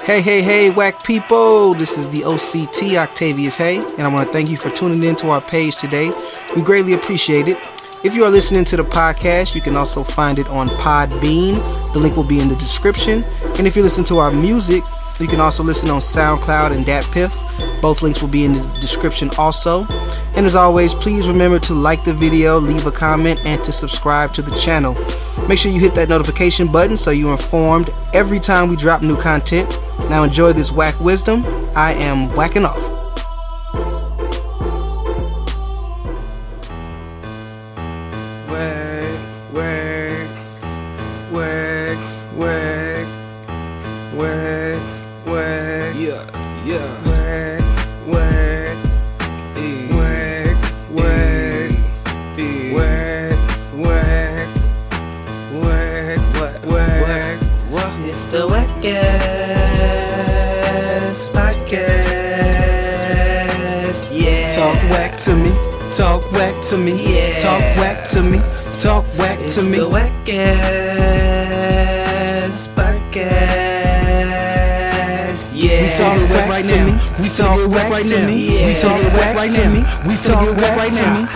Hey, whack people. This is the OCT, Octavius Haye, and I want to thank you for tuning in to our page today. We greatly appreciate it. If you are listening to the podcast, you can also find it on Podbean. The link will be in the description. And if you listen to our music, you can also listen on SoundCloud and DatPiff. Both links will be in the description also. And as always, please remember to like the video, leave a comment, and to subscribe to the channel. Make sure you hit that notification button so you're informed every time we drop new content. Now enjoy this whack wisdom. I am whacking off. It's the WACCast podcast, yeah. Talk whack to me, talk whack to me, yeah. Talk whack to me, talk whack It's to me. the WACCast podcast, yeah. We talk whack right now, we talk whack right to me, we talk whack right to me, we talk whack right to me.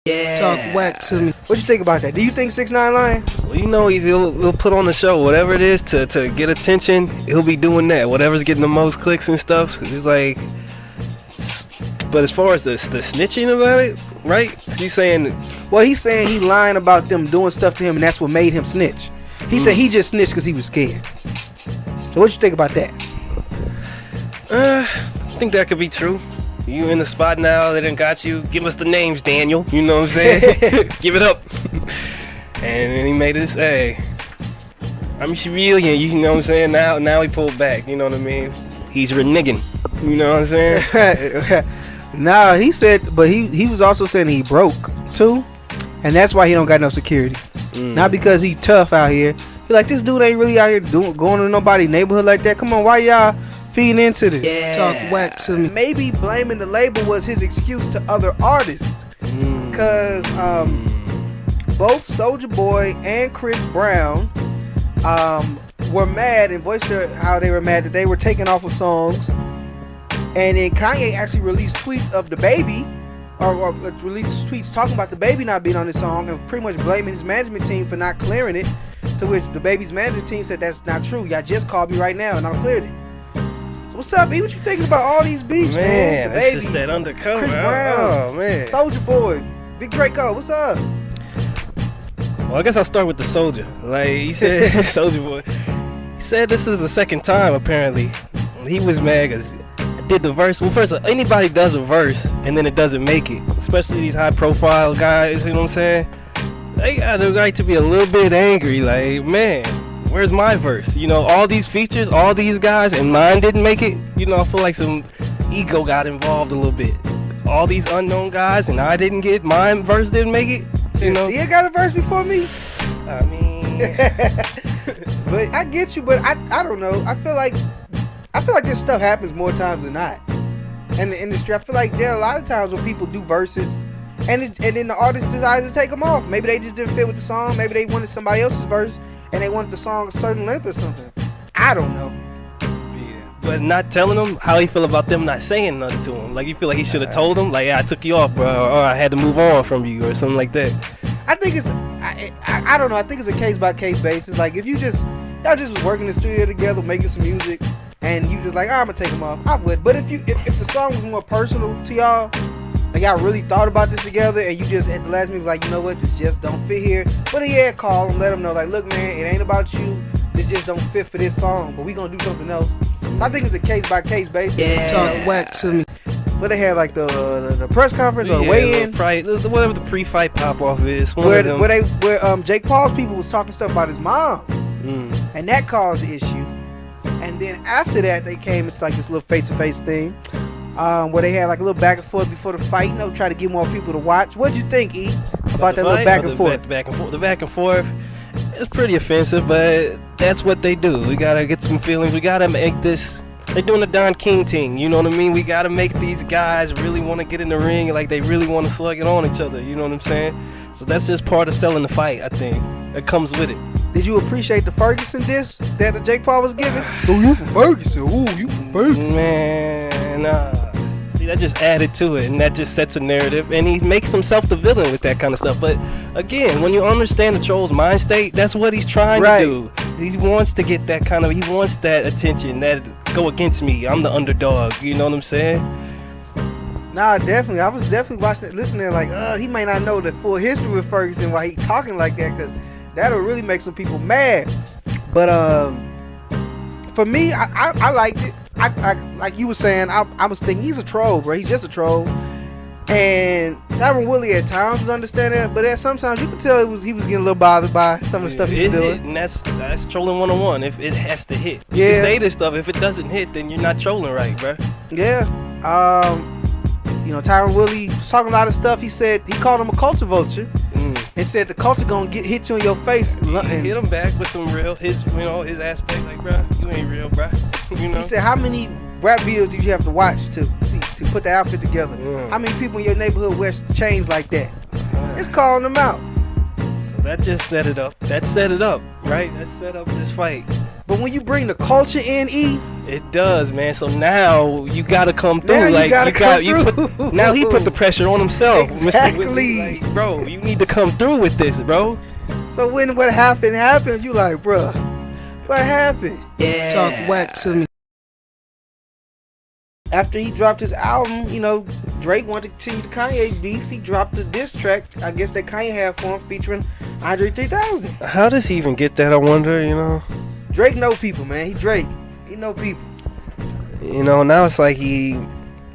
Yeah. Talk whack to me. What you think about that? Do you think 6ix9ine lying? Well, you know, he'll put on the show whatever it is to get attention. He'll be doing that. Whatever's getting the most clicks and stuff. It's like, but as far as the snitching about it, right? 'Cause he's saying, Well, he's saying he lying about them doing stuff to him, and that's what made him snitch. He said he just snitched because he was scared. So what you think about that? I think that could be true. You in the spot now, they done got you. Give us the names, Daniel. You know what I'm saying? Give it up. And then he made this, hey, I'm civilian, you know what I'm saying? Now he pulled back, you know what I mean? He's reneging, you know what I'm saying? Nah, he said, but he was also saying he broke too, and that's why he don't got no security. Not because he tough out here. He like, this dude ain't really out here going to nobody's neighborhood like that. Come on, why y'all feeding into this? Yeah. Talk whack to me. Maybe blaming the label was his excuse to other artists, cause both Soulja Boy and Chris Brown were mad and voiced how they were mad that they were taken off of songs. And then Kanye actually released tweets of the baby, or released tweets talking about the baby not being on this song and pretty much blaming his management team for not clearing it. To which the baby's management team said, that's not true. Y'all just called me right now and I cleared it. So what's up, E? What you thinking about all these beats, man? The that's baby, just that undercover. Chris Brown, Oh, man. Soulja Boy, Big Draco. What's up? Well, I guess I'll start with the Soulja. Like he said, Soulja Boy. He said this is the second time apparently. He was mad because I did the verse. Well, first, anybody does a verse and then it doesn't make it, especially these high-profile guys. You know what I'm saying? They got the right to be a little bit angry. Like, man, where's my verse? You know, all these features, all these guys, and mine didn't make it. You know, I feel like some ego got involved a little bit. All these unknown guys, and I didn't get mine. Verse didn't make it. You know, Sia got a verse before me. I mean, But I get you, but I don't know. I feel like this stuff happens more times than not in the industry. I feel like there are a lot of times when people do verses and then the artist decides to take them off. Maybe they just didn't fit with the song. Maybe they wanted somebody else's verse and they wanted the song a certain length or something. I don't know. yeah. But not telling them how he feel about them not saying nothing to him. Like you feel like he should have told them, like, yeah, I took you off, bro, or I had to move on from you, or something like that. I think it's I don't know. I think it's a case by case basis. Like if y'all just was working in the studio together, making some music, and you just like, I'm gonna take them off, I would. But if the song was more personal to y'all, like y'all really thought about this together, and you just at the last minute was like, you know what, this just don't fit here. But yeah, call them, let them know, like, look, man, it ain't about you. This just don't fit for this song, but we gonna do something else. So I think it's a case by case basis. Yeah. Talk whack to me. But they had like the press conference or weigh-in, whatever the pre-fight pop-off is. where Jake Paul's people was talking stuff about his mom, and that caused the issue. And then after that, they came into like this little face-to-face thing, where they had like a little back and forth before the fight. You know, try to get more people to watch. What'd you think, E, about that little back and forth? The back and forth. It's pretty offensive, but that's what they do. We gotta get some feelings. We gotta make this They're doing the Don King thing, you know what I mean? We gotta make these guys really want to get in the ring, like they really want to slug it on each other, you know what I'm saying? So that's just part of selling the fight, I think. It comes with it. Did you appreciate the Ferguson diss that Jake Paul was giving? Oh, you from Ferguson. Oh, you from Ferguson. Man, see, that just added to it, and that just sets a narrative, and he makes himself the villain with that kind of stuff. But again, when you understand the troll's mind state, that's what he's trying to do. He wants to get that kind of, he wants that attention, that go against me, I'm the underdog, you know what I'm saying? Nah, definitely. I was definitely watching, listening, like, he may not know the full history with Ferguson, why he talking like that, because that'll really make some people mad. But for me, I liked it. I like you were saying, I was thinking he's a troll, bro. He's just a troll. And Tyron Woodley at times was understanding it, but sometimes you could tell he was getting a little bothered by some of the stuff he was doing. And that's trolling 101. If it has to hit, you yeah. can say this stuff. If it doesn't hit, then you're not trolling right, bro. Yeah. You know, Tyron Woodley was talking a lot of stuff. He said he called him a culture vulture, and said the culture gonna hit you in your face. And hit him back with some real his aspect, like, bro, you ain't real, bro. You know. He said, how many rap videos did you have to watch to put the outfit together? How many people in your neighborhood wear chains like that? Just calling them out. So that just set it up. That set it up, right? That set up this fight. But when you bring the culture in, it does, man. So now you gotta come through. Now like you gotta come through. Now he put the pressure on himself. Exactly. Mr. Whitley, like, bro, you need to come through with this, bro. So when what happened, you like, bro, what happened? Yeah. Talk whack to me. After he dropped his album, you know, Drake wanted to continue the Kanye beef. He dropped the diss track, I guess, that Kanye had for him, featuring Andre 3000. How does he even get that, I wonder, you know? Drake know people, man. He know people. You know, now it's like he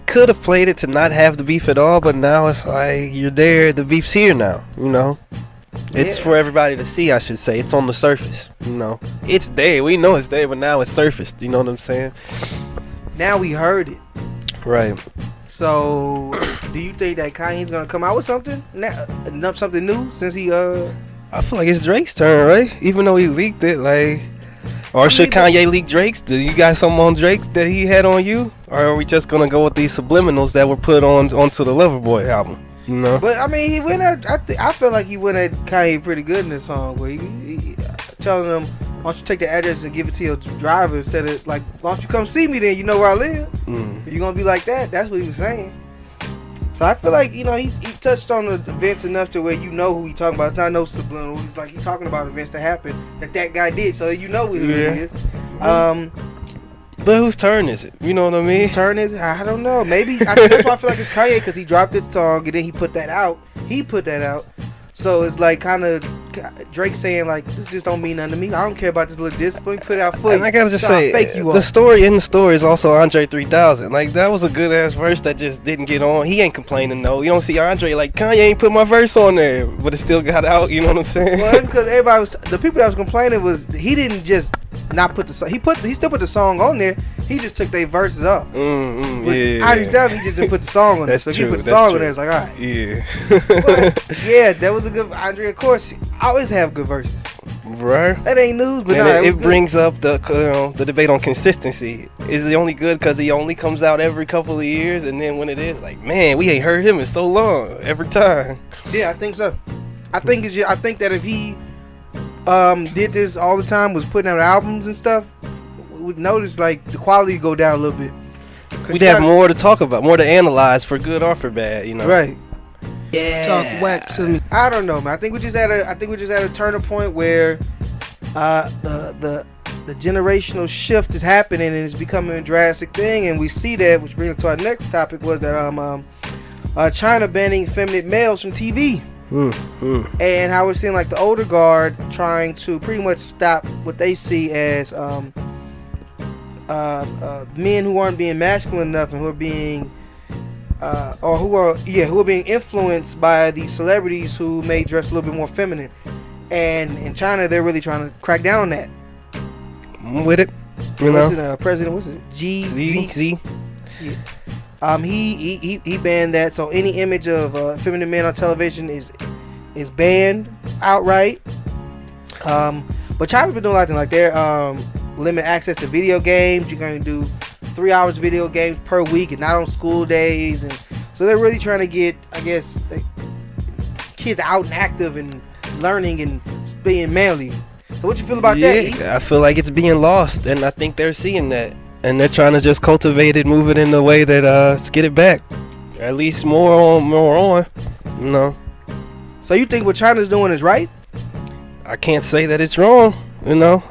could have played it to not have the beef at all, but now it's like you're there, the beef's here now, you know? It's for everybody to see, I should say. It's on the surface, you know? It's there. We know it's there, but now it's surfaced, you know what I'm saying? Now we heard it. Right. So, do you think that Kanye's gonna come out with something something new since he I feel like it's Drake's turn, right? Even though he leaked it, like, or should Kanye leak Drake's? Do you got something on Drake that he had on you, or are we just gonna go with these subliminals that were put onto the Loverboy album? You know. But I mean, he went at. I feel like he went at Kanye pretty good in this song, where he telling him, "Why don't you take the address and give it to your driver instead of like, why don't you come see me then? You know where I live. If you're gonna be like that." That's what he was saying. So I feel like, you know, he touched on the events enough to where you know who he talking about. It's not no subliminal. He's like, he talking about events that happened that guy did, so you know who he is. But whose turn is it? You know what I mean? Whose turn is it? I don't know. Maybe that's why I feel like it's Kanye, because he dropped this song and then he put that out. So it's like kind of Drake saying like, this just don't mean nothing to me. I don't care about this little diss. Let me put it out for you. And I gotta just say, fake you the story is also Andre 3000. Like, that was a good ass verse that just didn't get on. He ain't complaining though. You don't see Andre like, Kanye ain't put my verse on there, but it still got out. You know what I'm saying? Well, that's because the people that was complaining was he didn't just not put the song. He still put the song on there. He just took their verses off. Yeah. Andre he just didn't put the song on there. So he put the song on there. It's like, all right. Yeah. But, yeah, that was a good Andre. Of course, I always have good verses. Right. That ain't news, but and it brings up the debate on consistency. Is it only good because he only comes out every couple of years, and then when it is like, man, we ain't heard him in so long every time. Yeah, I think so. I think that if he did this all the time, was putting out albums and stuff, we'd notice like the quality go down a little bit. We'd have more to talk about, more to analyze, for good or for bad, you know. Right. Yeah. Talk whack to me. I don't know, man. I think we just at a turning point where the generational shift is happening and it's becoming a drastic thing, and we see that, which brings us to our next topic, was that China banning effeminate males from TV. And how we're seeing like the older guard trying to pretty much stop what they see as men who aren't being masculine enough and who are being who are being influenced by these celebrities who may dress a little bit more feminine. And in China, they're really trying to crack down on that. I'm with it. You know, President, Z. Yeah. He banned that. So any image of feminine men on television is banned outright. But China's been doing a lot of things, like they're limit access to video games. You're going to do 3 hours of video games per week and not on school days, and so they're really trying to get, I guess, kids out and active and learning and being manly. So what you feel about that, E? I feel like it's being lost, and I think they're seeing that, and they're trying to just cultivate it, move it in the way that let's get it back, at least more on, you know. So you think what China's doing is right? I can't say that it's wrong, you know.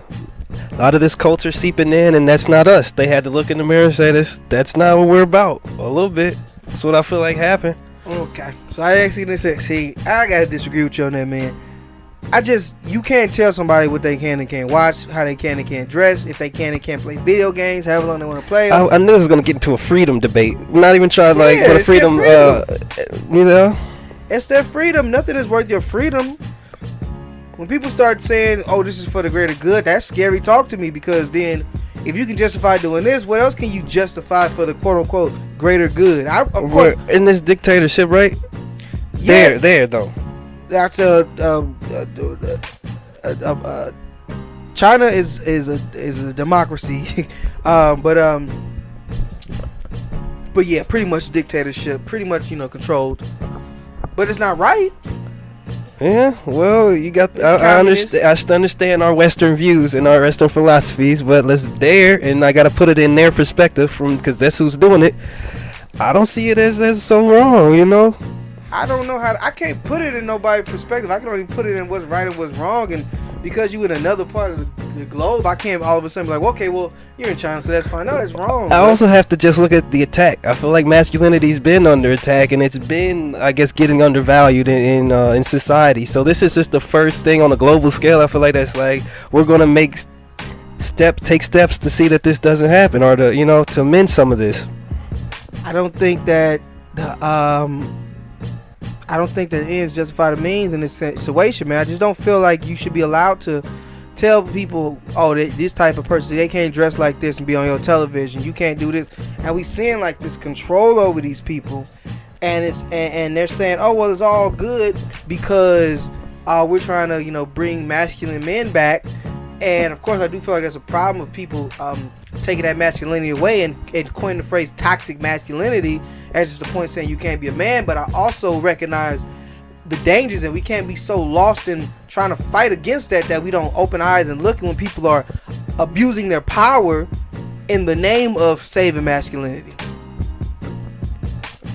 A lot of this culture seeping in, and that's not us. They had to look in the mirror and say, that's not what we're about. A little bit. That's what I feel like happened. Okay. So I actually said, see, I gotta disagree with you on that, man. You can't tell somebody what they can and can't watch, how they can and can't dress, if they can and can't play video games, however long they want to play them. I knew this was gonna get into a freedom debate. Not even trying like what a freedom, you know. It's their freedom. Nothing is worth your freedom. When people start saying, "Oh, this is for the greater good," that's scary talk to me, because then, if you can justify doing this, what else can you justify for the quote-unquote greater good? Of course, we're in this dictatorship, right? Yeah, there though. That's China is a democracy, but yeah, pretty much dictatorship, pretty much controlled, but it's not right. Yeah, well, you got. I understand. I understand our Western views and our Western philosophies, but and I gotta put it in their perspective, because that's who's doing it. I don't see it as so wrong, you know. I don't know I can't put it in nobody's perspective. I can only put it in what's right and what's wrong, and because you in another part of the globe, I can't all of a sudden be like, okay, well, you're in China, so that's fine. No, that's wrong. I also have to just look at the attack. I feel like masculinity's been under attack, and it's been, I guess, getting undervalued in society. So this is just the first thing on a global scale. I feel like that's like, we're gonna take steps to see that this doesn't happen, or to mend some of this. I don't think that ends justify the means in this situation, man. I just don't feel like you should be allowed to tell people, oh, this type of person, they can't dress like this and be on your television. You can't do this. And we seeing like this control over these people, and and they're saying, oh, well, it's all good because we're trying to bring masculine men back. And of course, I do feel like there's a problem of people taking that masculinity away and coining the phrase toxic masculinity as just the point saying you can't be a man. But I also recognize the dangers, and we can't be so lost in trying to fight against that we don't open eyes and look when people are abusing their power in the name of saving masculinity.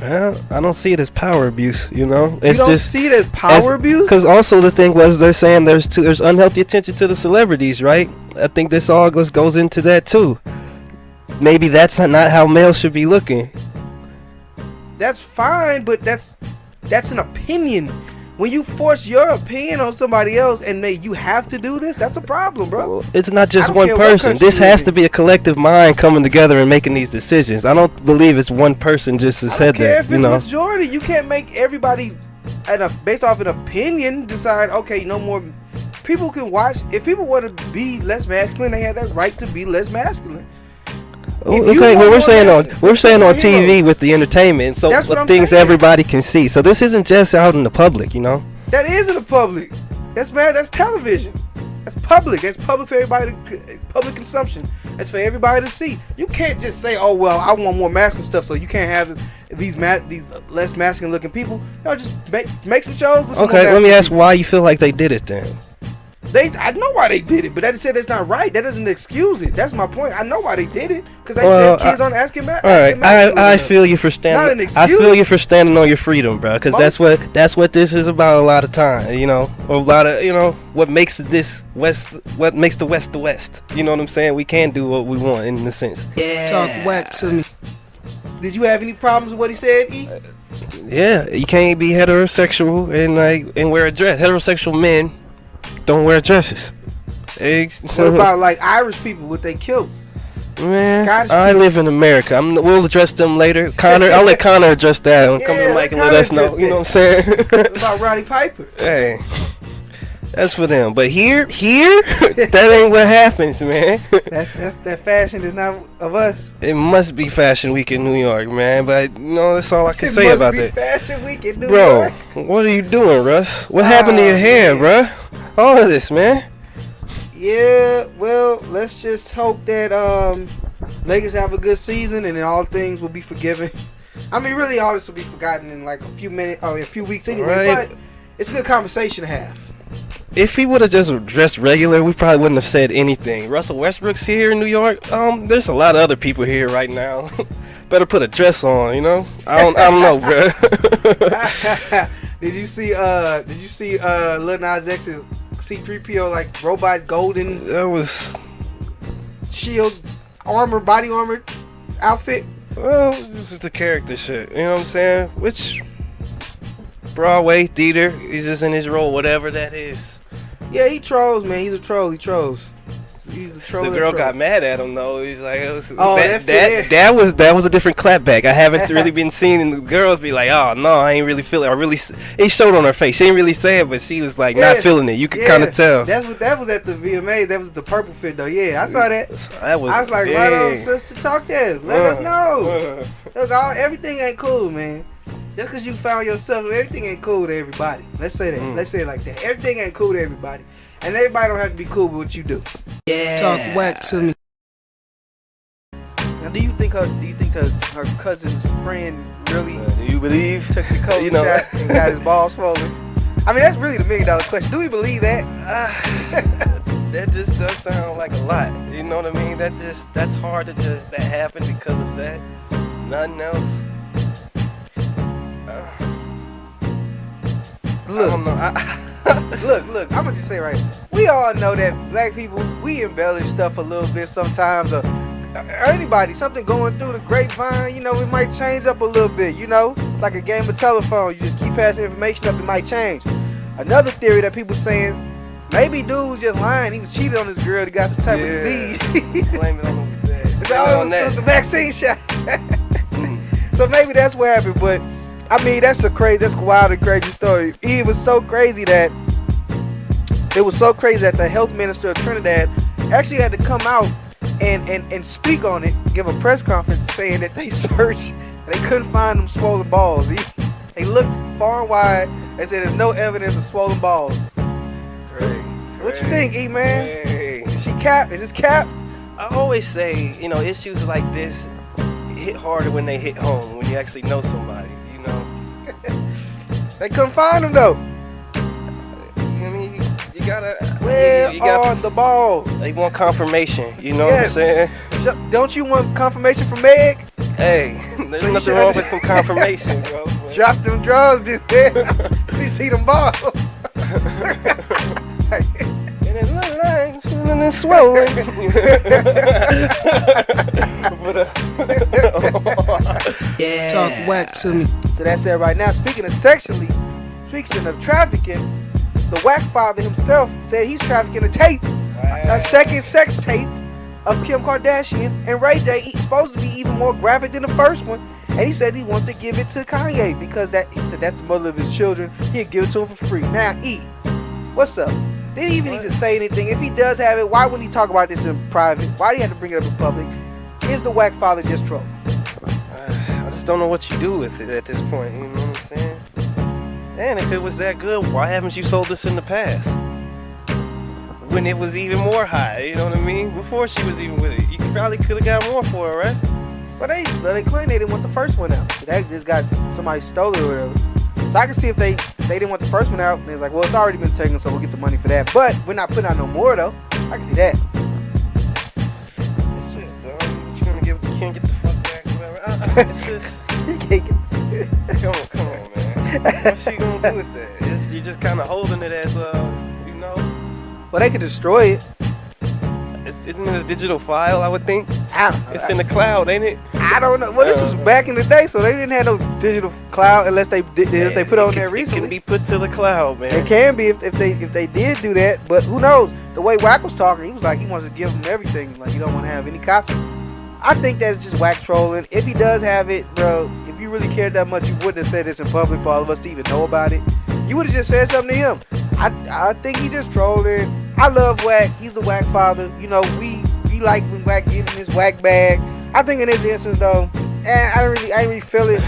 Well, I don't see it as power abuse, It's you don't just see it as power abuse? Because also the thing was, they're saying there's unhealthy attention to the celebrities, right? I think this all goes into that too. Maybe that's not how males should be looking. That's fine, but that's an opinion. When you force your opinion on somebody else and you have to do this, that's a problem, bro. Well, it's not just one person. This has to be a collective mind coming together and making these decisions. I don't believe it's one person just said that. If it's majority, you can't make everybody based off an opinion decide, okay, no more. People can watch. If people want to be less masculine, they have that right to be less masculine. Okay, well, we're saying on TV with the entertainment, so what things everybody can see. So this isn't just out in the public, That is in the public. That's television. That's public. That's public for everybody. Public consumption. That's for everybody to see. You can't just say, "Oh well, I want more masculine stuff," so you can't have these less masculine looking people. No, just make some shows. With some okay, let me ask why you feel like they did it then. I know why they did it, but that said that's not right. That doesn't excuse it. That's my point. I know why they did it, because they said kids aren't asking back. All right, I feel you for standing. Not an excuse. I feel you for standing on your freedom, bro. Because that's what this is about a lot of time, or a lot of what makes this West, what makes the West the West. You know what I'm saying? We can do what we want in a sense. Yeah. Talk whack to me. Did you have any problems with what he said, E? Yeah, you can't be heterosexual and wear a dress. Heterosexual men don't wear dresses. What about like Irish people with their kilts? Man, Scottish I people? live in America. We'll address them later. Connor, I'll let Connor address that and come to the mic and let us know. You know what I'm saying? What about Roddy Piper? Hey, that's for them. But here, that ain't what happens, man. That fashion is not of us. It must be Fashion Week in New York, man. But that's all I can say about that. It must be Fashion Week in New York. Bro, what are you doing, Russ? What happened to your hair, bro? All of this, man. Yeah, well, let's just hope that Lakers have a good season, and then all things will be forgiven. I mean, really, all this will be forgotten in like a few minutes or a few weeks anyway. Right. But it's a good conversation to have. If he would have just dressed regular, we probably wouldn't have said anything. Russell Westbrook's here in New York. There's a lot of other people here right now. Better put a dress on, you know. I don't know, bro. Did you see Lil Nas X's C-3PO like robot golden That was shield body armor outfit? well, this is the character shit. You know what I'm saying? Which Broadway theater, he's just in his role, whatever that is. Yeah, he trolls, man. He's a troll. He trolls. He's a troll. The girl got mad at him though. He's like, that that was a different clapback. I haven't really been seeing, and the girls be like, oh no, I ain't really feeling. It showed on her face. She didn't really say it, but she was like not feeling it. You could kind of tell. That was at the VMA. That was the purple fit though. Yeah, I saw that. I was like, big. right on, sister, talk that. Let us know. Look, everything ain't cool, man. Just because you found yourself, everything ain't cool to everybody. Let's say that. Let's say it like that. Everything ain't cool to everybody. And everybody don't have to be cool with what you do. Yeah. Talk whack to me. Now, do you think her cousin's friend really Do you believe? took the cold shot and got his balls swollen? I mean, that's really the $1 million question. Do we believe that? That just does sound like a lot. You know what I mean? That's hard to that happened because of that. Nothing else. I don't know. Look, I'm gonna just say right now, we all know that black people, we embellish stuff a little bit sometimes, or anybody, something going through the grapevine, you know, it might change up a little bit, you know? It's like a game of telephone, you just keep passing information up, it might change. Another theory that people saying, maybe dude was just lying, he was cheated on this girl, he got some type of disease. Blame it on that. It was a vaccine shot. So maybe that's what happened, but I mean, that's a wild and crazy story. It was so crazy that the health minister of Trinidad actually had to come out and speak on it, give a press conference saying that they searched and they couldn't find them swollen balls. They looked far and wide. They said there's no evidence of swollen balls. Great. So what you think, E-Man? Hey. Is she cap? Is this cap? I always say, you know, issues like this hit harder when they hit home, when you actually know somebody, you know. They couldn't find them though. I mean, you gotta. Where you gotta, are the balls? They want confirmation, you know what I'm saying? Don't you want confirmation from Meg? Hey, there's So nothing wrong with some confirmation, bro. Drop them drugs, dude. You see them balls. And it look like feeling it swollen. Yeah. Talk whack to me. So that's it right now. Speaking of trafficking, the whack father himself said he's trafficking a tape, a second sex tape of Kim Kardashian and Ray J. It's supposed to be even more graphic than the first one. And he said he wants to give it to Kanye because he said that's the mother of his children. He'd give it to him for free. Now, E, what's up? Did he even need to say anything? If he does have it, why wouldn't he talk about this in private? Why do you have to bring it up in public? Is the whack father just trolling? I just don't know what you do with it at this point, you know what I'm saying? And if it was that good, why haven't you sold this in the past? When it was even more high, you know what I mean? Before she was even with it. You probably could have got more for it, right? But they claim they didn't want the first one out. They just got somebody stole it or whatever. So I can see if they didn't want the first one out, they're like, well, it's already been taken, so we'll get the money for that. But we're not putting out no more, though. I can see that. It's just dumb. You can't get the fuck back or whatever. It's just... You can't get... Come on, man. What's she gonna do with that? You're just kind of holding it as, you know... Well, they could destroy it. Isn't it a digital file, I would think? I don't know. It's in the cloud, ain't it? I don't know. Well, this was back in the day, so they didn't have no digital cloud unless they put it on there recently. It can be put to the cloud, man. It can be if they did do that, but who knows? The way Wack was talking, he was like he wants to give them everything. Like, you don't want to have any copies. I think that's just Wack trolling. If he does have it, bro, if you really cared that much, you wouldn't have said this in public for all of us to even know about it. You would have just said something to him. I think he just trolling. I love Wack. He's the Wack father. You know, we like when Wack get in his Wack bag. I think in this instance though, I didn't really feel it.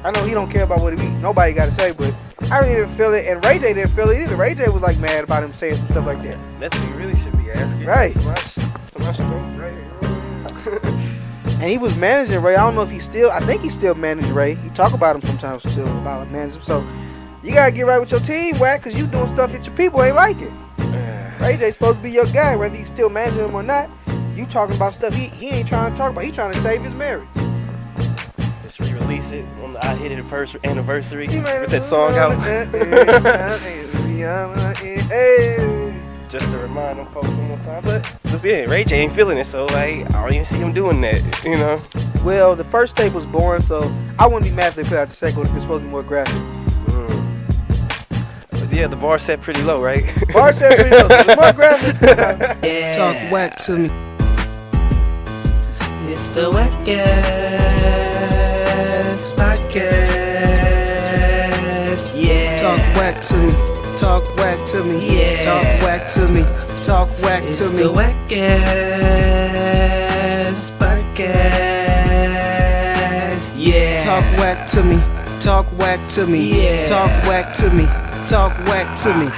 I know he don't care about what nobody got to say, but I really didn't feel it, and Ray J didn't feel it either. Ray J was like mad about him saying some stuff like that. That's what you really should be asking. Right. Smash stroke right here. And he was managing Ray. I don't know if I think he still managed Ray. He talk about him sometimes still, about managing him. So you gotta get right with your team, Wack, because you doing stuff that your people ain't liking. Ray J supposed to be your guy, whether you still managing him or not. You talking about stuff he ain't trying to talk about. He trying to save his marriage. Just re-release it on the I Hit It the first anniversary. Get that song out. Just to remind them folks one more time. But Ray J ain't feeling it, so like I don't even see him doing that, you know. Well, the first tape was boring, so I wouldn't be mad if they put out the second one if it's supposed to be more graphic. But yeah, the bar set pretty low, right? Bar set pretty low. So more graphic. Talk whack to me. It's the WACCast podcast. Yeah. Talk whack to me. Talk whack to me. Yeah. Talk whack to me. Talk whack It's to me. the WACCast podcast. Yeah. Talk whack to me. Talk whack to me. Yeah. Talk whack to me. Talk whack to me.